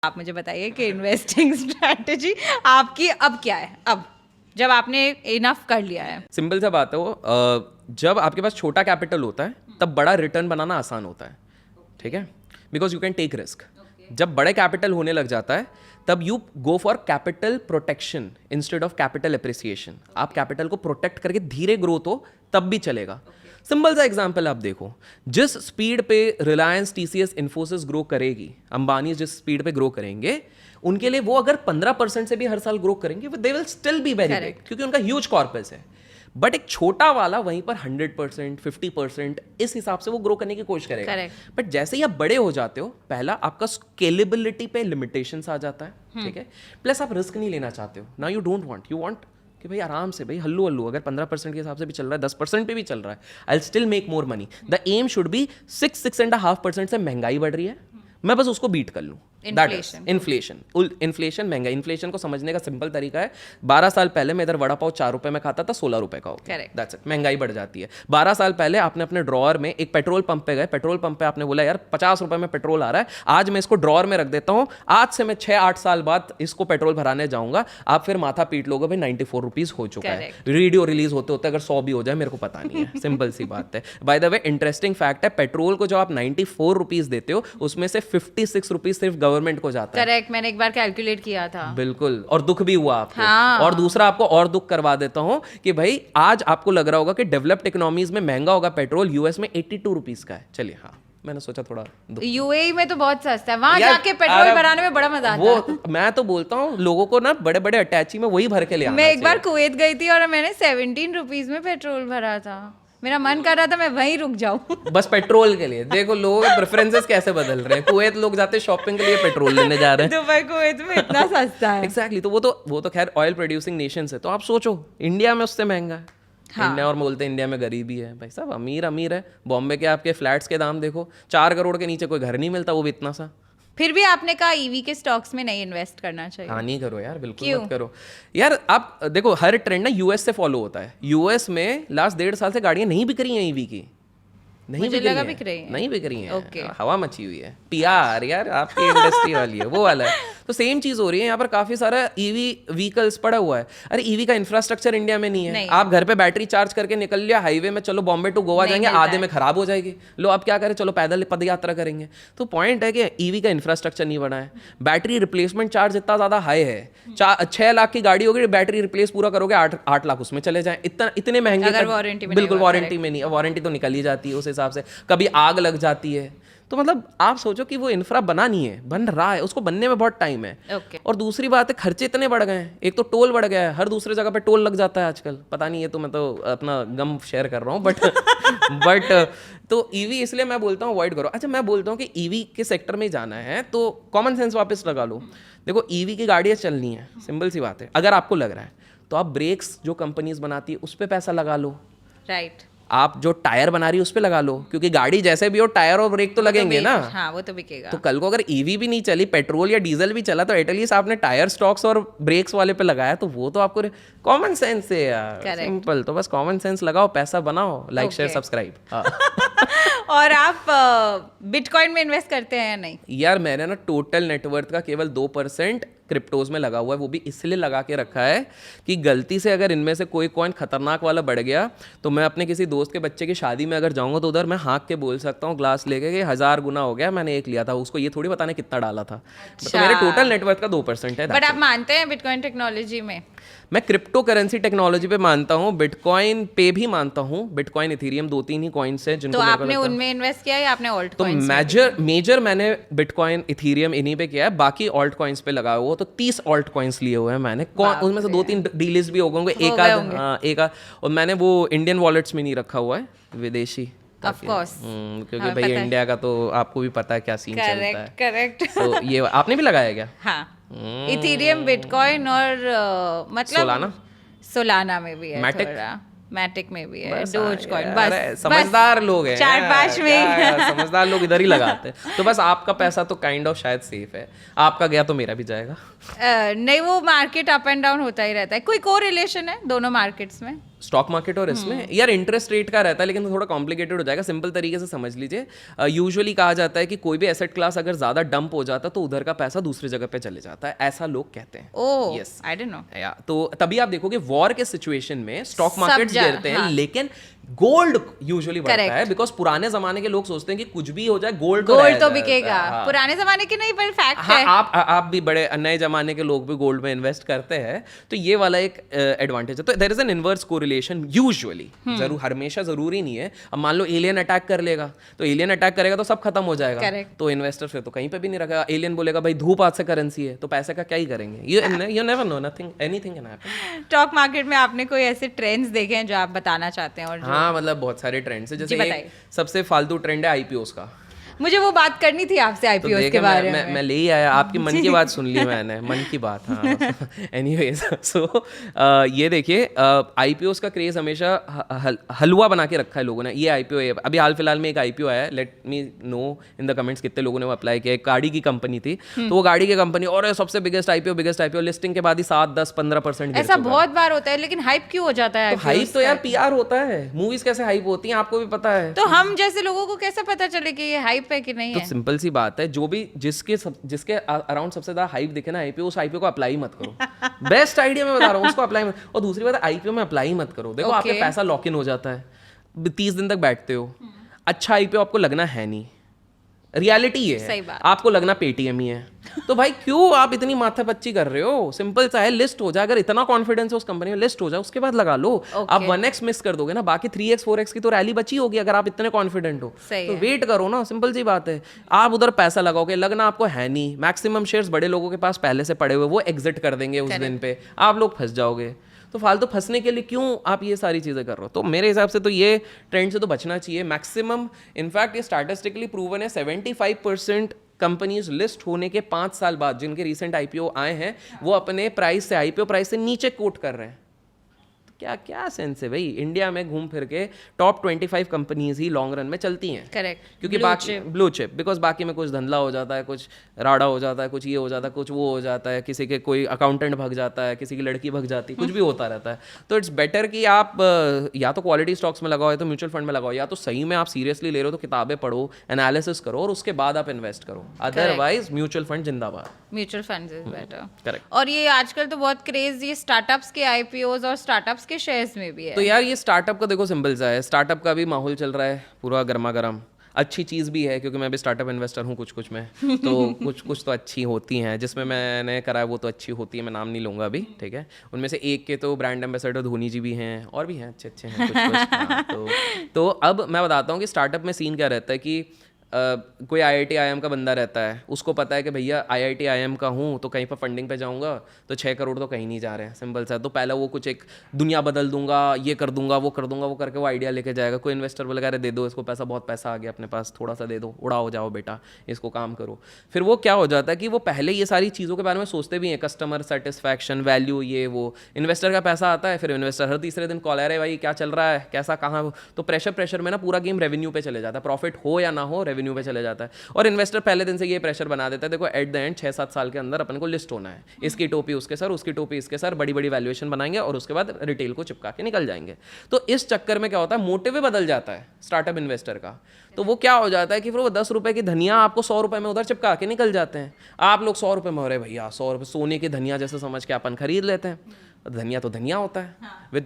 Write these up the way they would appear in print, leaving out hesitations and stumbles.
आप मुझे बताइए कि इन्वेस्टिंग स्ट्रैटेजी आपकी अब क्या है, अब जब आपने इनफ कर लिया है। सिंपल सा बात है वो, जब आपके पास छोटा कैपिटल होता है तब बड़ा रिटर्न बनाना आसान होता है, ठीक है, because you can take risk. जब बड़े कैपिटल होने लग जाता है तब you go for capital protection instead of capital appreciation. आप कैपिटल को प्रोटेक्ट करके धीरे ग्रोथ हो तब भी चलेगा। सिंपल सा एग्जांपल आप देखो, जिस स्पीड पे रिलायंस, टीसीएस, इन्फोसिस ग्रो करेगी, अंबानी जिस स्पीड पे ग्रो करेंगे, उनके लिए वो अगर 15% से भी हर साल ग्रो करेंगे, they will still be very big, क्योंकि उनका ह्यूज कॉर्पस है। बट एक छोटा वाला वहीं पर 100%, 50% इस हिसाब से वो ग्रो करने की कोशिश करेगा। बट जैसे ही आप बड़े हो जाते हो, पहला आपका स्केलेबिलिटी पे लिमिटेशंस आ जाता है, ठीक है, प्लस आप रिस्क नहीं लेना चाहते हो। Now you don't want, you want कि भाई आराम से, भाई हल्लू हल्लू, अगर 15% के हिसाब से भी चल रहा है, 10% पे भी चल रहा है, I will still make more money. The aim should be 6.5% से महंगाई बढ़ रही है, मैं बस उसको बीट कर लूँ। इन्फ्लेशन महंगाई। इन्फ्लेशन को समझने का सिंपल तरीका है, 12 साल पहले मैं इधर वड़ा पाव 4 रुपए में खाता था, 16 रुपए का हो गया, दैट्स इट। महंगाई बढ़ जाती है। 12 साल पहले आपने अपने ड्रॉअर में एक पेट्रोल पंप पे गए, पेट्रोल पंप पे आपने बोला यार 50 रुपए में पेट्रोल आ रहा है, आज मैं इसको ड्रॉअर में रख देता हूँ, आज से मैं 6-8 साल बाद इसको पेट्रोल भराने जाऊंगा, आप फिर माथा पीट लोगे भाई 94 रुपीज हो चुका है। वीडियो रिलीज होते होते अगर 100 भी हो जाए मेरे को पता नहीं है, सिंपल सी बात है। By the way interesting fact है, पेट्रोल को जो आप 94 रुपीज देते हो उसमें से 56 रुपीज सिर्फ गवर्नमेंट को जाता है। करेक्ट, मैंने एक बार कैलकुलेट किया था। बिल्कुल, और दुख भी हुआ आपको। हाँ। और दूसरा आपको और दुख करवा देता हूं कि भाई आज आपको लग रहा होगा कि डेवलप्ड इकोनॉमीज में महंगा होगा पेट्रोल, यूएस में 82 रुपीज का है। चलिए, हाँ मैंने सोचा थोड़ा यूएई में तो बहुत सस्ता है, वहां जाके पेट्रोल भराने में बड़ा मजा आता है। वो मैं तो बोलता हूँ लोगों को ना बड़े बड़े अटैची में वही भर के ले आना। मैं एक बार कुवैत गई थी और मैंने 17 रुपीज में पेट्रोल भरा था, मेरा मन कर रहा था मैं वहीं रुक जाऊं बस पेट्रोल के लिए। देखो लोगों के प्रेफरेंसेस कैसे बदल रहे हैं। कुवैत लोग जाते शॉपिंग के लिए, पेट्रोल लेने जा रहे हैं। दुबई कुवैत में इतना सस्ता है। एग्जैक्टली, तो वो तो खैर ऑयल प्रोड्यूसिंग नेशन है, तो आप सोचो इंडिया में उससे महंगा है। हाँ। इंडिया, और बोलते हैं इंडिया में गरीबी है, भाई साहब अमीर अमीर है। बॉम्बे के आपके फ्लैट्स के दाम देखो, 4 करोड़ के नीचे कोई घर नहीं मिलता, वो भी इतना सा। फिर भी आपने कहा ईवी के स्टॉक्स में नहीं इन्वेस्ट करना चाहिए। हाँ, नहीं करो यार, बिल्कुल मत करो यार। आप देखो हर ट्रेंड ना यूएस से फॉलो होता है। यूएस में लास्ट 1.5 साल से गाड़ियां नहीं बिक रही हैं ईवी की, नहीं बिक रही है, नहीं बिक रही है, हवा मची हुई है। पीआर यार आपकी इंडस्ट्री वाली है, वो वाला है। तो सेम चीज हो रही है यहाँ पर, काफी सारा ईवी व्हीकल्स पड़ा हुआ है। अरे ईवी का इंफ्रास्ट्रक्चर इंडिया में नहीं है। आप घर पे बैटरी चार्ज करके निकल लिया, हाईवे में चलो बॉम्बे टू गोवा जाएंगे, आधे में खराब हो जाएगी। लो आप क्या करें, चलो पैदल पद यात्रा करेंगे। तो पॉइंट है कि ईवी का इंफ्रास्ट्रक्चर नहीं बना है। बैटरी रिप्लेसमेंट चार्ज इतना ज्यादा हाई है, 6 लाख की गाड़ी होगी, बैटरी रिप्लेस पूरा करोगे 8 लाख उसमें चले जाए, इतने महंगे। बिल्कुल वारंटी में नहीं, वारंटी तो निकल ही जाती है उस हिसाब से। कभी आग लग जाती है, तो मतलब आप सोचो कि वो इंफ्रा बना नहीं है, बन रहा है, उसको बनने में बहुत टाइम है। और दूसरी बात है खर्चे इतने बढ़ गए हैं, एक तो टोल बढ़ गया है, हर दूसरे जगह पे टोल लग जाता है आजकल। पता नहीं है, तो मैं तो अपना गम शेयर कर रहा हूँ, बट तो ईवी इसलिए मैं बोलता हूँ अवॉइड करो। अच्छा, मैं बोलता हूँ कि ईवी के सेक्टर में जाना है तो कॉमन सेंस वापस लगा लो। देखो ईवी की गाड़ियाँ चलनी है, सिंपल सी बात है। अगर आपको लग रहा है तो आप ब्रेक्स जो कंपनीज बनाती है उस पर पैसा लगा लो, राइट। आप जो टायर बना रही है उस पे लगा लो, क्योंकि गाड़ी जैसे भी हो टायर और ब्रेक तो लगेंगे ना। हाँ, वो तो बिकेगा। तो कल को अगर ईवी भी नहीं चली, पेट्रोल या डीजल भी चला, तो एटलीस्ट आपने टायर स्टॉक्स और ब्रेक्स वाले पे लगाया, तो वो तो आपको कॉमन सेंस है यार, सिंपल। तो बस कॉमन सेंस लगाओ, पैसा बनाओ, लाइक शेयर सब्सक्राइब। और आप बिटकॉइन में इन्वेस्ट करते हैं या नहीं? यार मैंने ना टोटल नेटवर्थ का केवल 2% क्रिप्टोज में लगा हुआ है, वो भी इसलिए लगा के रखा है कि गलती से अगर इनमें से कोई कॉइन खतरनाक वाला बढ़ गया तो मैं अपने किसी दोस्त के बच्चे की शादी में अगर जाऊंगा तो उधर मैं हाँक के बोल सकता हूँ ग्लास लेके कि 1000 गुना हो गया, मैंने एक लिया था, उसको ये थोड़ी बताने कितना डाला था। तो मेरे टोटल नेटवर्थ का 2% है। बट आप मानते हैं बिटकॉइन टेक्नोलॉजी में? मैं क्रिप्टो करेंसी टेक्नोलॉजी पे मानता हूँ, बिटकॉइन पे भी मानता हूँ। बिटकॉइन, इथेरियम, 2-3 ही कॉइन्स हैं जिनको तो आपने उनमें इन्वेस्ट किया या आपने ऑल्ट कॉइन्स? तो मेजर मैंने बिटकॉइन, इथेरियम इन्हीं पे किया है, बाकी ऑल्ट कॉइन्स पे लगा हुआ। तो 30 ऑल्ट कॉइन्स लिए हुए हैं मैंने, उसमें से 2-3 डीलिस्ट भी हो गए, एक और मैंने वो इंडियन वॉलेट्स में नहीं रखा हुआ है, विदेशी, ऑफ कोर्स, क्योंकि भाई इंडिया का तो आपको भी पता है क्या सीन चलता है। करेक्ट। तो ये आपने भी लगाया क्या? हाँ, इथेरियम, बिटकॉइन और मतलब सोलाना में भी है, मैटिक में भी है, डोज कॉइन। बस समझदार लोग हैं, 4-5 में समझदार लोग इधर ही लगाते हैं। तो बस आपका पैसा तो काइंड ऑफ शायद सेफ है, आपका गया तो मेरा भी जाएगा। नहीं, वो मार्केट अप एंड डाउन होता ही रहता है। कोई कोरिलेशन है दोनों मार्केट्स में? स्टॉक मार्केट और इसमें यार इंटरेस्ट रेट का रहता है, लेकिन थोड़ा कॉम्प्लिकेटेड हो जाएगा। सिंपल तरीके से समझ लीजिए, यूजुअली कहा जाता है कि कोई भी एसेट क्लास अगर ज्यादा डंप हो जाता है तो उधर का पैसा दूसरी जगह पे चले जाता है, ऐसा लोग कहते हैं। ओह, यस, आई डोंट नो। या तो तभी आप देखोगे वॉर के सिचुएशन में स्टॉक मार्केट गिरते हैं, लेकिन गोल्ड यूजुअली बढ़ता है, बिकॉज पुराने जमाने के लोग सोचते हैं कि कुछ भी हो जाए गोल्ड तो बिकेगा। पुराने जमाने के नहीं, पर फैक्ट है। आप भी बड़े नए जमाने के लोग भी गोल्ड में इन्वेस्ट करते हैं, तो ये वाला एक एडवांटेज है। तो there is an inverse correlation usually, जरूर हमेशा जरूरी नहीं है। अब मान लो एलियन अटैक कर लेगा, तो एलियन अटैक करेगा तो सब खत्म हो जाएगा, तो इन्वेस्टर फिर तो कहीं पे भी नहीं रखेगा। एलियन बोलेगा भाई धूप आज से करेंसी है, तो पैसे का क्या ही करेंगे। You never know, nothing, anything can happen. Stock market में आपने कोई ऐसे ट्रेंड्स देखे हैं जो आप बताना चाहते हैं? और हाँ, मतलब बहुत सारे ट्रेंड्स है। जैसे सबसे फालतू ट्रेंड है आईपीओस का। मुझे वो बात करनी थी आपसे आईपीओस के बारे में। मैं ले ही आया, आपकी मन की बात सुन ली मैंने, मन की बात। हाँ, एनीवेज, सो ये देखिए, आईपीओस का क्रेज हमेशा हलवा बना के रखा है लोगों ने। ये आईपीओ अभी हाल फिलहाल में एक आईपीओ आया है, let me know in the comments कितने लोगों ने वो अप्लाई किया। एक गाड़ी की कंपनी थी, तो वो गाड़ी की कंपनी और सबसे बिगेस्ट आईपीओ लिस्टिंग के बाद ही 7-10-15% ऐसा बहुत बार होता है, लेकिन हाइप क्यों हो जाता है? हाइप तो यार पीआर होता है, मूवीज कैसे हाइप होती हैं आपको भी पता है। तो हम जैसे लोगों को कैसे पता चले कि ये हाइप है कि नहीं तो है? सिंपल सी बात है, जो भी जिसके अराउंड सबसे ज्यादा हाइप दिखे ना आईपीओ, उस आईपीओ को अप्लाई मत करो। बेस्ट आइडिया मैं बता रहा हूँ, उसको अप्लाई मत। और दूसरी बात, आईपीओ में अप्लाई मत करो। देखो आपका पैसा लॉक इन हो जाता है, 30 दिन तक बैठते हो। अच्छा आईपीओ आपको लगना है नहीं, रियलिटी है, आपको लगना पेटीएम ही है। तो भाई क्यों आप इतनी माथापच्ची कर रहे हो? सिंपल सा है, लिस्ट हो जाए। अगर इतना कॉन्फिडेंस है उस कंपनी में, लिस्ट हो जाए, उसके बाद लगा लो। आप 1x मिस कर दोगे ना, बाकी 3x 4x की तो रैली बची होगी अगर आप इतने कॉन्फिडेंट हो। तो वेट करो ना, सिंपल सी बात है। आप उधर पैसा लगाओगे, लगना आपको है नहीं। मैक्सिमम शेयर्स बड़े लोगों के पास पहले से पड़े हुए, वो एग्जिट कर देंगे उस दिन पे, आप लोग फंस जाओगे। तो फालतू फंसने के लिए क्यों आप ये सारी चीज़ें कर रहे हो? तो मेरे हिसाब से तो ये ट्रेंड से तो बचना चाहिए मैक्सिमम। इनफैक्ट ये स्टैटिस्टिकली प्रूवन है, 75% कंपनीज लिस्ट होने के 5 साल बाद, जिनके रिसेंट आईपीओ आए हैं, वो अपने प्राइस से, आईपीओ प्राइस से नीचे कोट कर रहे हैं। क्या क्या सेंस है भाई? इंडिया में घूम फिर के टॉप 25 कंपनीज ही लॉन्ग रन में चलती हैं। करेक्ट, क्योंकि बाकी ब्लू चिप, बिकॉज बाकी में कुछ धंधला हो जाता है, कुछ राड़ा हो जाता है, कुछ ये हो जाता है, कुछ वो हो जाता है, किसी के कोई अकाउंटेंट भग जाता है, किसी की लड़की भग जाती है, कुछ भी होता रहता है। तो इट्स बेटर कि आप या तो क्वालिटी स्टॉक्स में लगाओ, या तो म्यूचुअल फंड में लगाओ, या तो सही में आप सीरियसली ले रहे हो तो किताबें पढ़ो, एनालिसिस करो और उसके बाद आप इन्वेस्ट करो। अदरवाइज म्यूचुअल फंड जिंदाबाद। Mutual fund is better. Correct. और ये आजकल तो बहुत क्रेज ये स्टार्टअप्स के आईपीओज और स्टार्टअप्स के शेयर्स में भी है। तो यार ये स्टार्टअप का देखो सिंपल सा है, स्टार्टअप का भी माहौल चल रहा है पूरा गर्मा गर्म। अच्छी चीज़ भी है, क्योंकि मैं भी स्टार्टअप इन्वेस्टर हूँ कुछ में, तो कुछ तो अच्छी होती हैं। जिसमें मैंने करा है वो तो अच्छी होती है, मैं नाम नहीं लूँगा अभी, ठीक है। उनमें से एक के तो ब्रांड एम्बेसडर धोनी जी भी हैं, और भी हैं अच्छे हैं कुछ। हाँ, तो अब मैं बताता हूँ कि स्टार्टअप में सीन क्या रहता है कि कोई IIT IIM का बंदा रहता है, उसको पता है कि भैया IIT IIM का हूँ तो कहीं पर फंडिंग पे जाऊँगा तो 6 करोड़ तो कहीं नहीं जा रहे हैं, सिंपल सा। तो पहले वो कुछ एक दुनिया बदल दूंगा, ये कर दूंगा, वो कर दूंगा, वो करके वो आइडिया लेके जाएगा। कोई इन्वेस्टर बोलेगा अरे दे दो इसको पैसा, बहुत पैसा आ गया अपने पास, थोड़ा सा दे दो, उड़ाओ जाओ बेटा, इसको काम करो। फिर वो क्या हो जाता है कि वो पहले ये सारी चीज़ों के बारे में सोचते भी हैं, कस्टमर सेटिस्फैक्शन, वैल्यू, ये वो। इन्वेस्टर का पैसा आता है, फिर इन्वेस्टर हर तीसरे दिन कॉल, अरे भाई क्या चल रहा है, कैसा, कहाँ। तो प्रेशर में ना पूरा गेम रेवेन्यू पे चले जाता है, प्रॉफिट हो या ना हो रेवेन्यू पे चले जाता है। और इन्वेस्टर पहले दिन से ये प्रेशर बना देता है, देखो एट द एंड 6-7 साल के अंदर अपन को लिस्ट होना है, इसकी टोपी उसके सर, उसकी टोपी इसके सर, बड़ी बड़ी वैल्यूएशन बनाएंगे और उसके बाद रिटेल को चिपका के निकल जाएंगे। तो इस चक्कर में क्या होता है, मोटिव भी बदल जाता है स्टार्टअप इन्वेस्टर का। तो वो क्या हो जाता है कि फिर वो 10 रुपए की धनिया आपको 100 रुपए में उधर चिपका के निकल जाते हैं। आप लोग 100 रुपए में हो रहे भैया, 100 रुपए सोने की धनिया जैसे समझ के अपन खरीद लेते हैं। धनिया तो धनिया होता है, with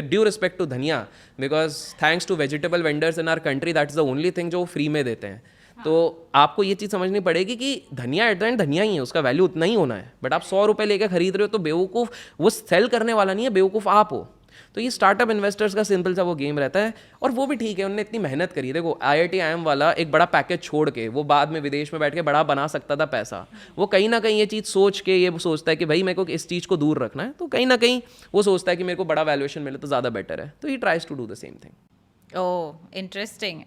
due respect to dhaniya, because thanks to vegetable vendors in our country, that is the only thing जो फ्री में देते हैं। तो आपको ये चीज़ समझनी पड़ेगी कि धनिया एट द एंड धनिया ही है, उसका वैल्यू उतना ही होना है। बट आप 100 रुपये लेकर खरीद रहे हो तो बेवकूफ़ वो सेल करने वाला नहीं है, बेवकूफ़ आप हो। तो ये स्टार्टअप इन्वेस्टर्स का सिंपल सा वो गेम रहता है। और वो भी ठीक है, उन्होंने इतनी मेहनत करी। देखो IIT IIM वाला एक बड़ा पैकेज छोड़ के वो बाद में विदेश में बैठ के बड़ा बना सकता था पैसा। वो कहीं ना कहीं ये चीज़ सोच के ये सोचता है कि भाई मेरे को इस चीज़ को दूर रखना है, तो कहीं ना कहीं वो सोचता है कि मेरे को बड़ा वैल्यूएशन मिले तो ज़्यादा बेटर है। तो he tries to do the same thing. Oh interesting,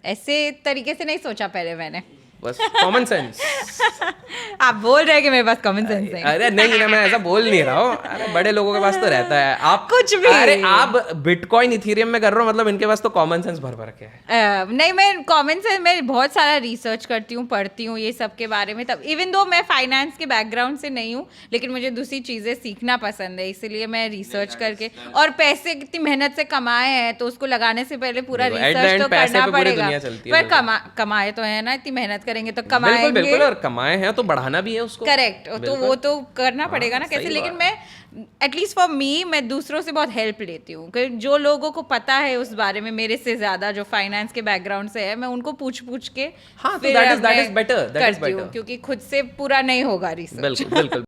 ऐसे तरीके से नहीं सोचा पहले मैंने। बस कॉमन सेंस। आप बोल रहे हैं कि मेरे पास कॉमन सेंस है। अरे नहीं ना, मैं ऐसा बोल नहीं रहा हूँ। अरे बड़े लोगों के पास तो रहता है। आप कुछ भी, अरे आप बिटकॉइन इथेरियम में कर रहे हो, मतलब इनके पास तो कॉमन सेंस भर भर के है। नहीं, मैं कॉमन सेंस, मैं बहुत सारा रिसर्च करती हूँ, पढ़ती हूँ ये सब के बारे में। तब इवन दो मैं फाइनेंस के बैकग्राउंड से नहीं हूँ, लेकिन मुझे दूसरी चीज़ें सीखना पसंद है, इसलिए मैं रिसर्च करके, और पैसे कितनी मेहनत से कमाए हैं तो उसको लगाने से पहले पूरा रिसर्च तो करना पड़ेगा। पर कमाए तो है ना, इतनी मेहनत करेंगे तो कमाएंगे। बिल्कुल, और कमाए हैं तो बढ़ाना भी है उसको। करेक्ट, तो वो तो करना पड़ेगा ना कैसे। लेकिन मैं एटलीस्ट फॉर मी, मैं दूसरों से बहुत हेल्प लेती हूँ, क्योंकि जो लोगों को पता है उस बारे में मेरे से ज्यादा, जो फाइनेंस के बैकग्राउंड से है, मैं उनको पूछ के फिर करती हूँ, क्योंकि खुद से पूरा नहीं होगा रिसर्च। बिल्कुल।